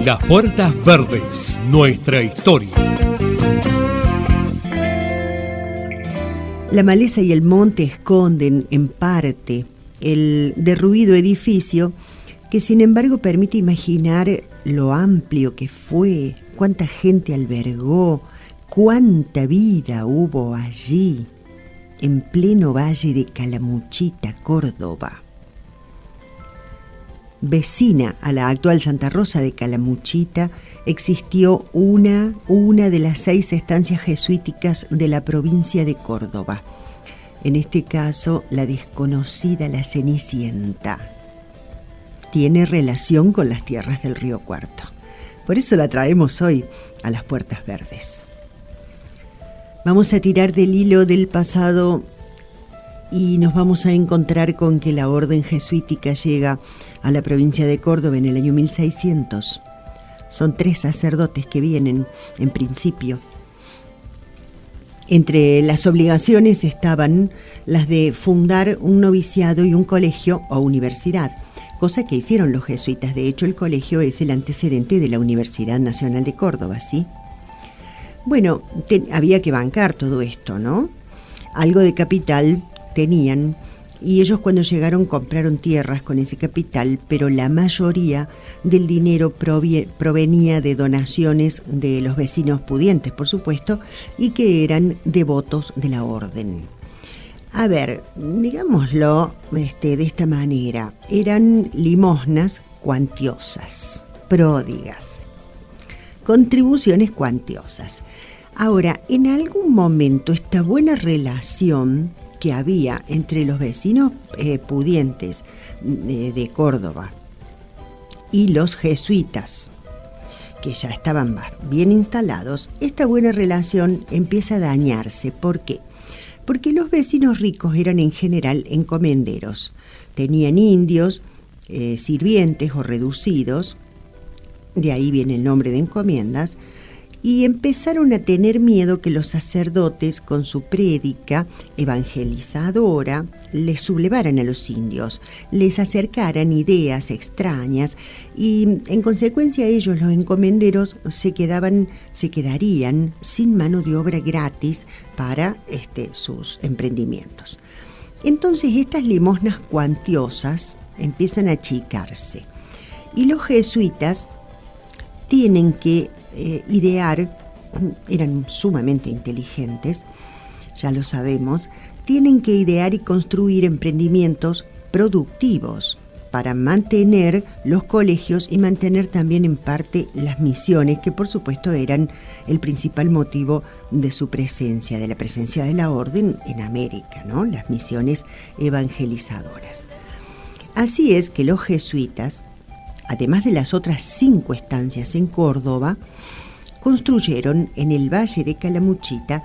Las Puertas Verdes, nuestra historia. La maleza y el monte esconden, en parte, el derruido edificio que, sin embargo, permite imaginar lo amplio que fue, cuánta gente albergó, cuánta vida hubo allí, en pleno valle de Calamuchita, Córdoba. Vecina a la actual Santa Rosa de Calamuchita, existió una de las 6 estancias jesuíticas de la provincia de Córdoba. En este caso, la desconocida La Cenicienta. Tiene relación con las tierras del Río Cuarto. Por eso la traemos hoy a las Puertas Verdes. Vamos a tirar del hilo del pasado y nos vamos a encontrar con que la orden jesuítica llega a la provincia de Córdoba en el año 1600. Son 3 sacerdotes que vienen, en principio. Entre las obligaciones estaban las de fundar un noviciado y un colegio o universidad, cosa que hicieron los jesuitas. De hecho, el colegio es el antecedente de la Universidad Nacional de Córdoba, ¿sí? Bueno, había que bancar todo esto, ¿no? Algo de capital tenían, y ellos cuando llegaron compraron tierras con ese capital, pero la mayoría del dinero provenía de donaciones de los vecinos pudientes, por supuesto, y que eran devotos de la orden. A ver, digámoslo de esta manera, eran limosnas cuantiosas, pródigas, contribuciones cuantiosas. Ahora, en algún momento esta buena relación que había entre los vecinos pudientes de Córdoba y los jesuitas, que ya estaban bien instalados, esta buena relación empieza a dañarse. ¿Por qué? Porque los vecinos ricos eran en general encomenderos, tenían indios, sirvientes o reducidos, de ahí viene el nombre de encomiendas, y empezaron a tener miedo que los sacerdotes, con su prédica evangelizadora, les sublevaran a los indios, les acercaran ideas extrañas y, en consecuencia, ellos, los encomenderos, se quedarían sin mano de obra gratis para sus emprendimientos. Entonces, estas limosnas cuantiosas empiezan a achicarse y los jesuitas tienen que idear, eran sumamente inteligentes, ya lo sabemos, tienen que idear y construir emprendimientos productivos para mantener los colegios y mantener también en parte las misiones, que por supuesto eran el principal motivo de su presencia, de la presencia de la orden en América, ¿no? Las misiones evangelizadoras. Así es que los jesuitas, además de las otras 5 estancias en Córdoba, construyeron en el valle de Calamuchita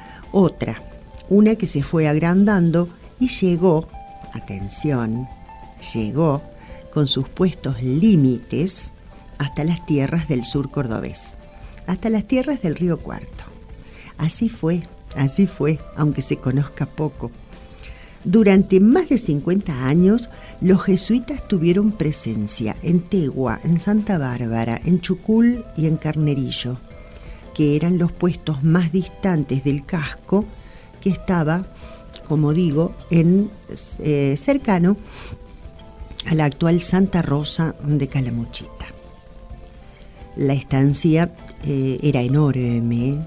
una que se fue agrandando y llegó con sus puestos límites hasta las tierras del sur cordobés, hasta las tierras del Río Cuarto. Así fue, aunque se conozca poco. Durante más de 50 años, los jesuitas tuvieron presencia en Tegua, en Santa Bárbara, en Chucul y en Carnerillo, que eran los puestos más distantes del casco, que estaba, como digo, cercano a la actual Santa Rosa de Calamuchita. La estancia era enorme,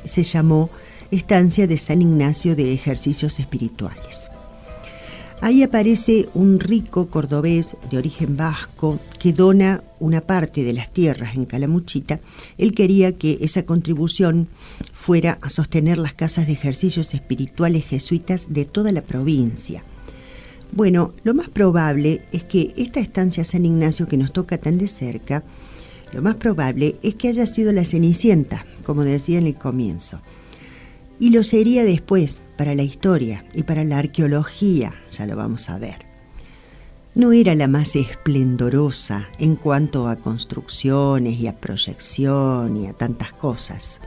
se llamó Estancia de San Ignacio de Ejercicios Espirituales. Ahí aparece un rico cordobés de origen vasco que dona una parte de las tierras en Calamuchita. Él quería que esa contribución fuera a sostener las casas de ejercicios espirituales jesuitas de toda la provincia. Bueno, lo más probable es que esta estancia San Ignacio que nos toca tan de cerca, lo más probable es que haya sido la Cenicienta, como decía en el comienzo. Y lo sería después para la historia y para la arqueología, ya lo vamos a ver. No era la más esplendorosa en cuanto a construcciones y a proyección y a tantas cosas.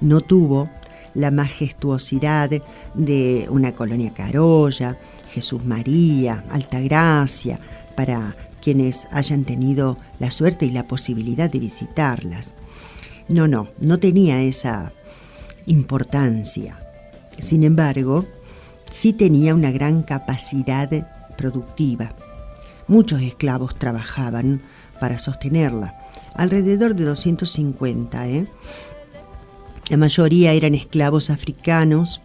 No tuvo la majestuosidad de una Colonia Carolla, Jesús María, Altagracia, para quienes hayan tenido la suerte y la posibilidad de visitarlas. No tenía esa importancia. Sin embargo, sí tenía una gran capacidad productiva. Muchos esclavos trabajaban para sostenerla, alrededor de 250. La mayoría eran esclavos africanos,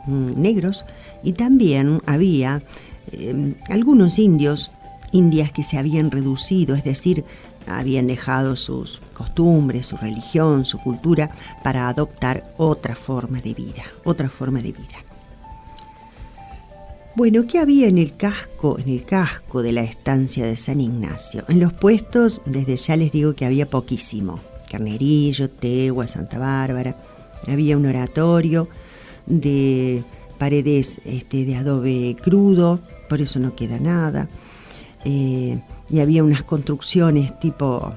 negros, y también había algunos indias que se habían reducido, es decir, habían dejado sus costumbres, su religión, su cultura, para adoptar otra forma de vida. Bueno, ¿qué había en el casco de la estancia de San Ignacio? En los puestos, desde ya les digo que había poquísimo. Carnerillo, Tegua, Santa Bárbara. Había un oratorio de paredes de adobe crudo, por eso no queda nada. Y había unas construcciones tipo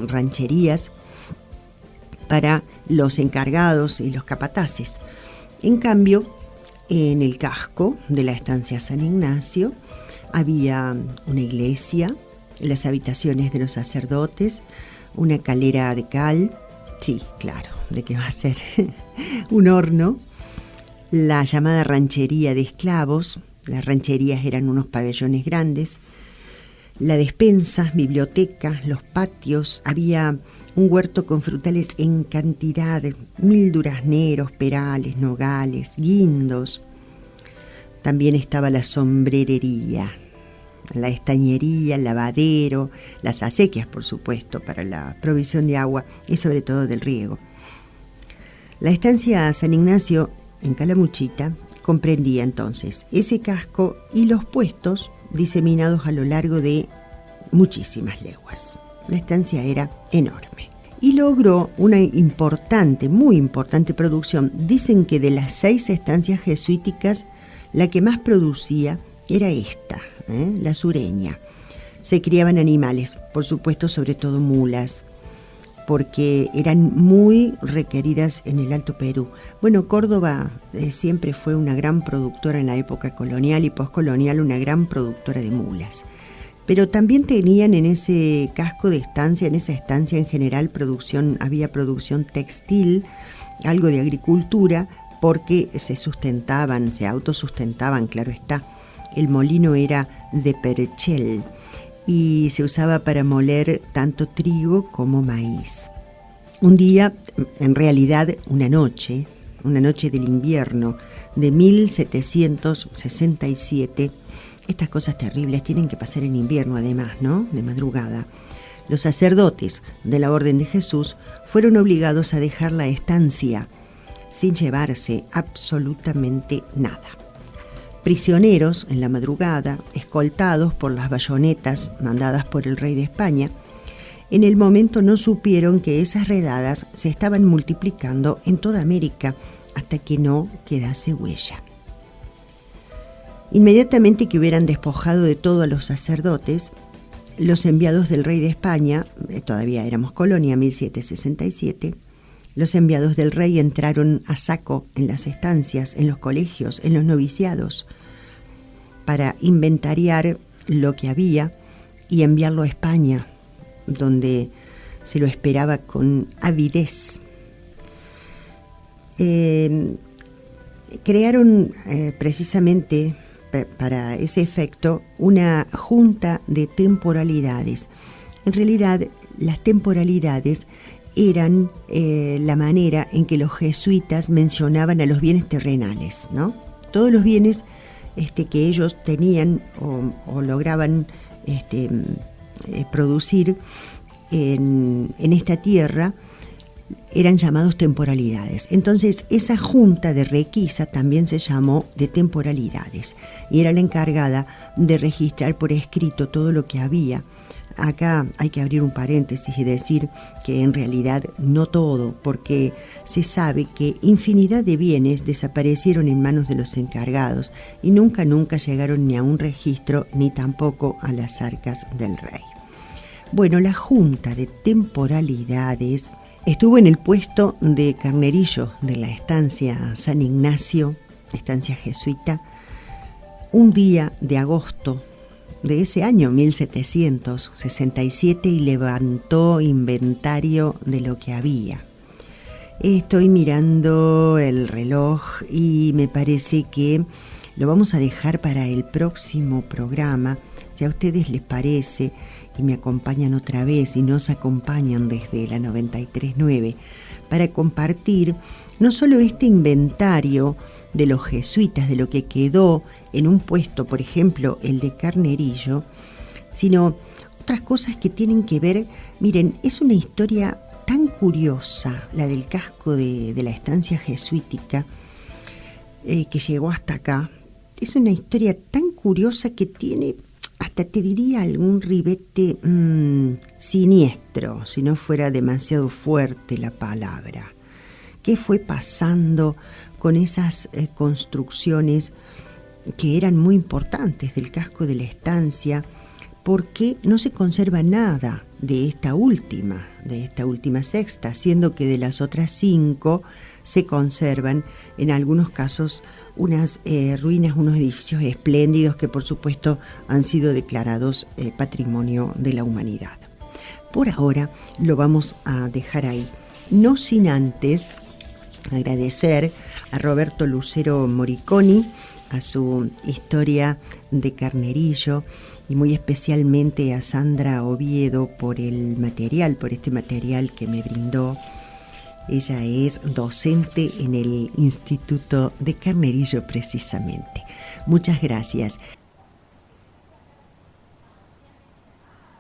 rancherías para los encargados y los capataces. En cambio, en el casco de la estancia San Ignacio había una iglesia, las habitaciones de los sacerdotes, una calera de cal, sí, claro, ¿de qué va a ser? Un horno, la llamada ranchería de esclavos, las rancherías eran unos pabellones grandes, la despensa, biblioteca, los patios, había un huerto con frutales en cantidad, 1000 durazneros, perales, nogales, guindos. También estaba la sombrerería, la estañería, el lavadero, las acequias, por supuesto, para la provisión de agua y sobre todo del riego. La estancia San Ignacio en Calamuchita comprendía entonces ese casco y los puestos diseminados a lo largo de muchísimas leguas. La estancia era enorme y logró una muy importante producción. Dicen que de las 6 estancias jesuíticas, la que más producía era esta, la sureña. Se criaban animales, por supuesto, sobre todo mulas, porque eran muy requeridas en el Alto Perú. Bueno, Córdoba siempre fue una gran productora en la época colonial y poscolonial, una gran productora de mulas. Pero también tenían en ese casco de estancia, en esa estancia en general, había producción textil, algo de agricultura, porque se autosustentaban, claro está. El molino era de perchel y se usaba para moler tanto trigo como maíz. Un día, en realidad una noche del invierno de 1767, estas cosas terribles tienen que pasar en invierno además, ¿no? De madrugada. Los sacerdotes de la Orden de Jesús fueron obligados a dejar la estancia sin llevarse absolutamente nada. Prisioneros en la madrugada, escoltados por las bayonetas mandadas por el rey de España, en el momento no supieron que esas redadas se estaban multiplicando en toda América hasta que no quedase huella. Inmediatamente que hubieran despojado de todo a los sacerdotes, los enviados del rey de España, todavía éramos colonia, 1767, los enviados del rey entraron a saco en las estancias, en los colegios, en los noviciados, para inventariar lo que había y enviarlo a España, donde se lo esperaba con avidez. Crearon precisamente para ese efecto una junta de temporalidades. En realidad, las temporalidades eran la manera en que los jesuitas mencionaban a los bienes terrenales, ¿no? Todos los bienes que ellos tenían o lograban producir en esta tierra eran llamados temporalidades. Entonces, esa junta de requisa también se llamó de temporalidades y era la encargada de registrar por escrito todo lo que había. Acá hay que abrir un paréntesis y decir que en realidad no todo, porque se sabe que infinidad de bienes desaparecieron en manos de los encargados y nunca llegaron ni a un registro ni tampoco a las arcas del rey. Bueno, la Junta de Temporalidades estuvo en el puesto de Carnerillo de la estancia San Ignacio, estancia jesuita, un día de agosto de ese año 1767 y levantó inventario de lo que había. Estoy mirando el reloj y me parece que lo vamos a dejar para el próximo programa. Si a ustedes les parece y me acompañan otra vez y nos acompañan desde la 93.9 para compartir no solo este inventario de los jesuitas, de lo que quedó en un puesto, por ejemplo, el de Carnerillo, sino otras cosas que tienen que ver. Miren, es una historia tan curiosa, la del casco de la estancia jesuítica que llegó hasta acá. Es una historia tan curiosa que tiene, hasta te diría, algún ribete siniestro, si no fuera demasiado fuerte la palabra. ¿Qué fue pasando con esas construcciones que eran muy importantes del casco de la estancia? ¿Por qué no se conserva nada de esta última sexta, siendo que de las otras 5 se conservan en algunos casos unas ruinas, unos edificios espléndidos que por supuesto han sido declarados Patrimonio de la Humanidad? Por ahora lo vamos a dejar ahí, no sin antes agradecer a Roberto Lucero Moriconi, a su historia de Carnerillo, y muy especialmente a Sandra Oviedo por este material que me brindó. Ella es docente en el Instituto de Carnerillo precisamente. Muchas gracias.